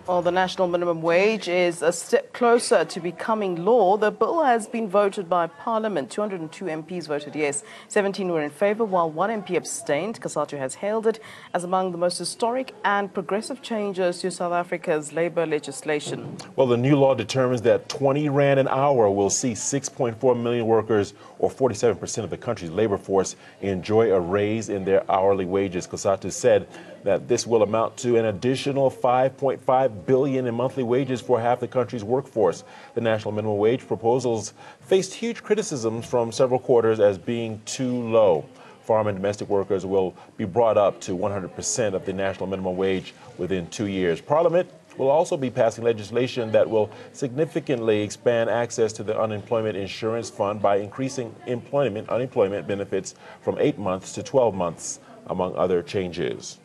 Well, the national minimum wage is a step closer to becoming law. The bill has been voted by Parliament. 202 MPs voted yes, 17 were in favour, while one MP abstained. Cosatu has hailed it as among the most historic and progressive changes to South Africa's labour legislation. Well, the new law determines that 20 rand an hour will see 6.4 million workers, or 47% of the country's labour force, enjoy a raise in their hourly wages. Cosatu said that this will amount to an additional 5.5 billion in monthly wages for half the country's workforce. The national minimum wage proposals faced huge criticisms from several quarters as being too low. Farm and domestic workers will be brought up to 100% of the national minimum wage within 2 years. Parliament will also be passing legislation that will significantly expand access to the unemployment insurance fund by increasing unemployment benefits from 8 months to 12 months, among other changes.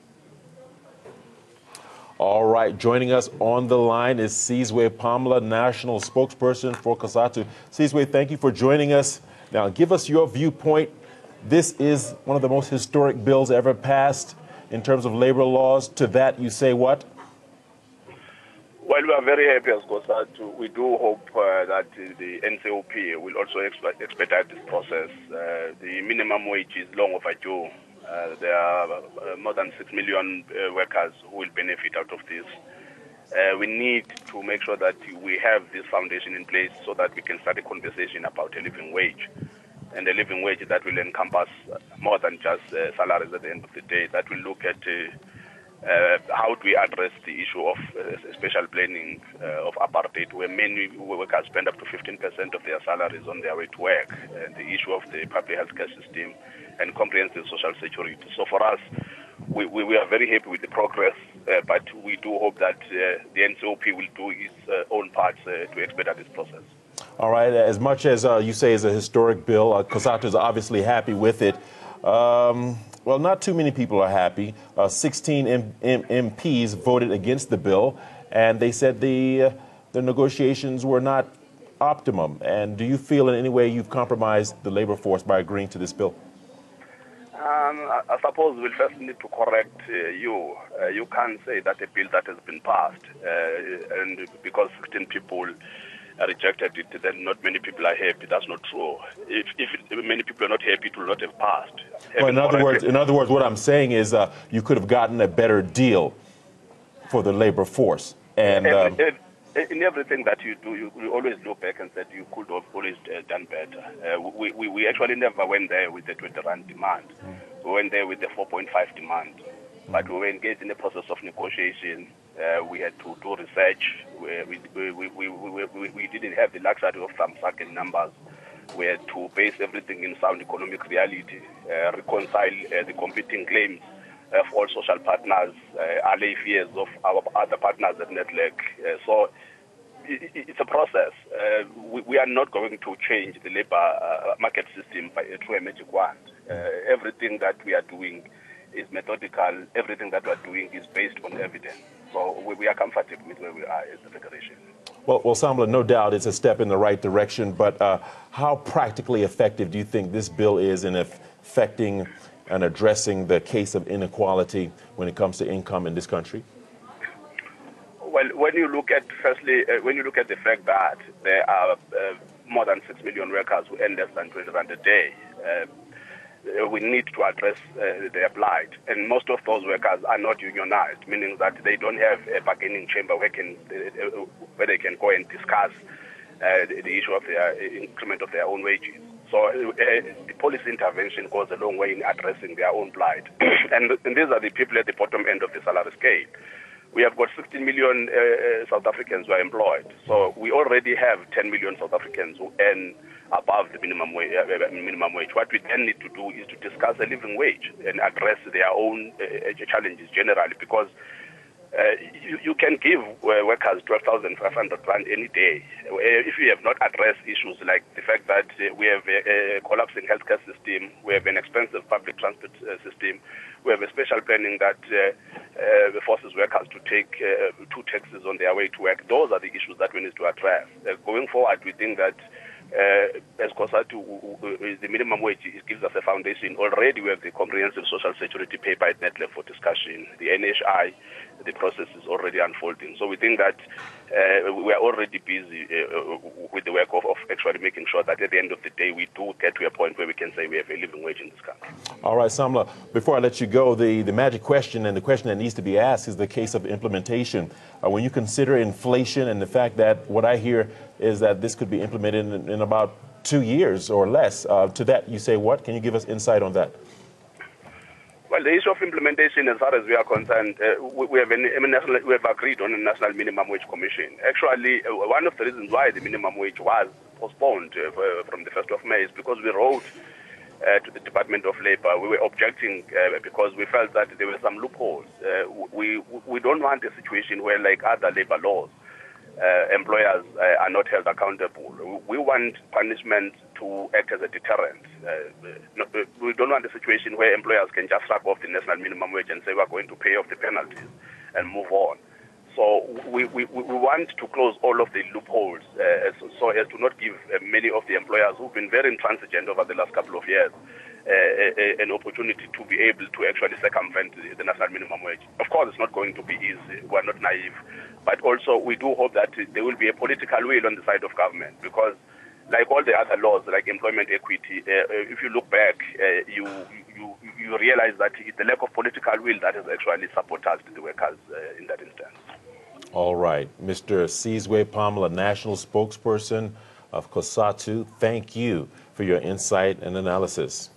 All right, joining us on the line is Sizwe Pamela, national spokesperson for Cosatu. Sizwe, thank you for joining us. Now, give us your viewpoint. This is one of the most historic bills ever passed in terms of labor laws. To that, you say what? Well, we are very happy as Cosatu. We do hope that the NCOP will also expedite this process. The minimum wage is long overdue. There are more than 6 million workers who will benefit out of this. We need to make sure that we have this foundation in place so that we can start a conversation about a living wage. And a living wage that will encompass more than just salaries at the end of the day. That will look at how do we address the issue of special planning of apartheid, where many workers spend up to 15% of their salaries on their way to work, and the issue of the public health care system and comprehensive social security. So for us, we are very happy with the progress, but we do hope that the NCOP will do its own part to expedite this process. All right, as much as you say is a historic bill, Cosatu is obviously happy with it. Well, not too many people are happy. 16 MPs voted against the bill, and they said the negotiations were not optimum. And do you feel in any way you've compromised the labor force by agreeing to this bill? I suppose we'll first need to correct you. You can't say that a bill that has been passed, and because 16 people rejected it, then not many people are happy. That's not true. If many people are not happy, it will not have passed. Well, in other words, what I'm saying is you could have gotten a better deal for the labor force. And in everything that you do, you always look back and said you could have always done better. We actually never went there with the 20 rand demand. We went there with the 4.5 demand. But we were engaged in a process of negotiation. We had to do research. We didn't have the luxury of some second numbers. We had to base everything in sound economic reality, reconcile the competing claims of all social partners, allay fears of our other partners at Network. So it's a process. We are not going to change the labor market system through a magic wand. Everything that we are doing is methodical. Everything that we are doing is based on evidence. So we are comfortable with where we are as the Federation. Well, Samla, no doubt it's a step in the right direction, but how practically effective do you think this bill is in affecting and addressing the case of inequality when it comes to income in this country? Well, when you look at, firstly, when you look at the fact that there are more than 6 million workers who earn less than 20 rand a day, we need to address their plight. And most of those workers are not unionized, meaning that they don't have a bargaining chamber where they can go and discuss the issue of their increment of their own wages. So the policy intervention goes a long way in addressing their own plight. and these are the people at the bottom end of the salary scale. We have got 16 million South Africans who are employed. So we already have 10 million South Africans who earn above the minimum wage. What we then need to do is to discuss a living wage and address their own challenges generally, because you can give workers 12,500 rand any day. If you have not addressed issues like the fact that we have a collapsing healthcare system, we have an expensive public transport system, we have a special planning that forces workers to take 2 taxis on their way to work. Those are the issues that we need to address. Going forward, we think that as Cosatu, the minimum wage gives us a foundation. Already we have the comprehensive social security paper at Network for discussion. The NHI, the process is already unfolding. So we think that we are already busy with the work of actually making sure that at the end of the day we do get to a point where we can say we have a living wage in this country. All right, Samla, before I let you go, the magic question and the question that needs to be asked is the case of implementation. When you consider inflation and the fact that what I hear is that this could be implemented in about 2 years or less, to that you say what? Can you give us insight on that? Well, the issue of implementation, as far as we are concerned, we have agreed on a national minimum wage commission. Actually, one of the reasons why the minimum wage was postponed from the 1st of May is because we wrote to the Department of Labor. We were objecting because we felt that there were some loopholes. We don't want a situation where, like other labor laws, employers are not held accountable. We want punishment to act as a deterrent. We don't want a situation where employers can just shrug off the national minimum wage and say we're going to pay off the penalties and move on. So we want to close all of the loopholes so as to not give many of the employers who've been very intransigent over the last couple of years an opportunity to be able to actually circumvent the national minimum wage. Of course, it's not going to be easy. We're not naive. But also, we do hope that there will be a political will on the side of government, because like all the other laws, like employment equity, if you look back, you realize that it's the lack of political will that has actually sabotaged the workers in that instance. All right. Mr. Sizwe Pamela, National Spokesperson of Cosatu, thank you for your insight and analysis.